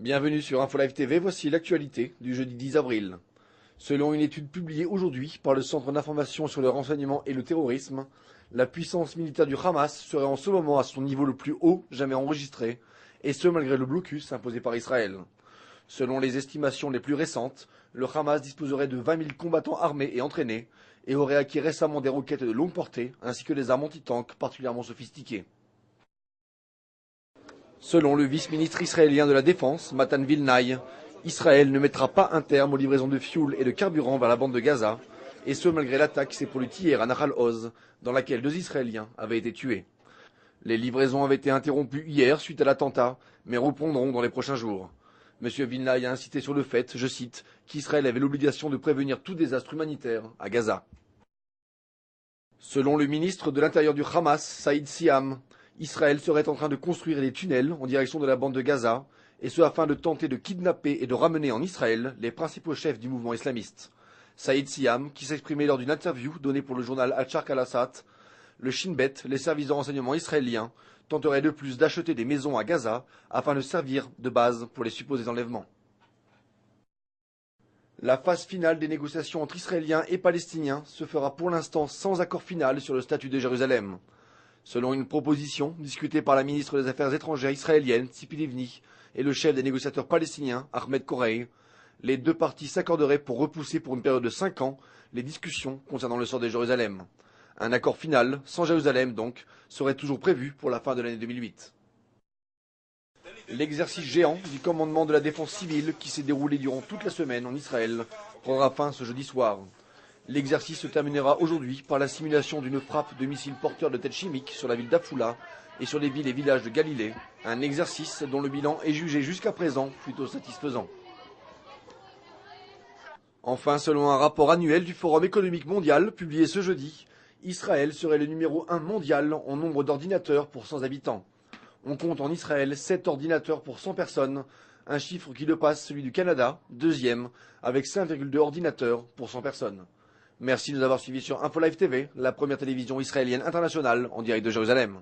Bienvenue sur InfoLive TV, voici l'actualité du jeudi 10 avril. Selon une étude publiée aujourd'hui par le Centre d'information sur le renseignement et le terrorisme, la puissance militaire du Hamas serait en ce moment à son niveau le plus haut jamais enregistré, et ce malgré le blocus imposé par Israël. Selon les estimations les plus récentes, le Hamas disposerait de 20 000 combattants armés et entraînés, et aurait acquis récemment des roquettes de longue portée, ainsi que des armes anti-tanks particulièrement sophistiquées. Selon le vice-ministre israélien de la Défense, Matan Vilnai, Israël ne mettra pas un terme aux livraisons de fioul et de carburant vers la bande de Gaza, et ce malgré l'attaque qui s'est produite hier à Nahal Oz, dans laquelle 2 Israéliens avaient été tués. Les livraisons avaient été interrompues hier suite à l'attentat, mais reprendront dans les prochains jours. M. Vilnai a insisté sur le fait, je cite, qu'Israël avait l'obligation de prévenir tout désastre humanitaire à Gaza. Selon le ministre de l'Intérieur du Hamas, Saïd Siam, Israël serait en train de construire des tunnels en direction de la bande de Gaza, et ce afin de tenter de kidnapper et de ramener en Israël les principaux chefs du mouvement islamiste. Saïd Siam, qui s'exprimait lors d'une interview donnée pour le journal Al-Sharq al-Assad, le Shin Bet, les services de renseignement israéliens, tenteraient de plus d'acheter des maisons à Gaza afin de servir de base pour les supposés enlèvements. La phase finale des négociations entre Israéliens et Palestiniens se fera pour l'instant sans accord final sur le statut de Jérusalem. Selon une proposition discutée par la ministre des Affaires étrangères israélienne, Tzipi Livni, et le chef des négociateurs palestiniens, Ahmed Korey, les deux parties s'accorderaient pour repousser pour une période de 5 ans les discussions concernant le sort de Jérusalem. Un accord final, sans Jérusalem donc, serait toujours prévu pour la fin de l'année 2008. L'exercice géant du commandement de la défense civile qui s'est déroulé durant toute la semaine en Israël prendra fin ce jeudi soir. L'exercice se terminera aujourd'hui par la simulation d'une frappe de missiles porteurs de têtes chimiques sur la ville d'Afula et sur les villes et villages de Galilée, un exercice dont le bilan est jugé jusqu'à présent plutôt satisfaisant. Enfin, selon un rapport annuel du Forum économique mondial publié ce jeudi, Israël serait le numéro 1 mondial en nombre d'ordinateurs pour 100 habitants. On compte en Israël 7 ordinateurs pour 100 personnes, un chiffre qui dépasse celui du Canada, deuxième, avec 5,2 ordinateurs pour 100 personnes. Merci de nous avoir suivis sur InfoLive TV, la première télévision israélienne internationale en direct de Jérusalem.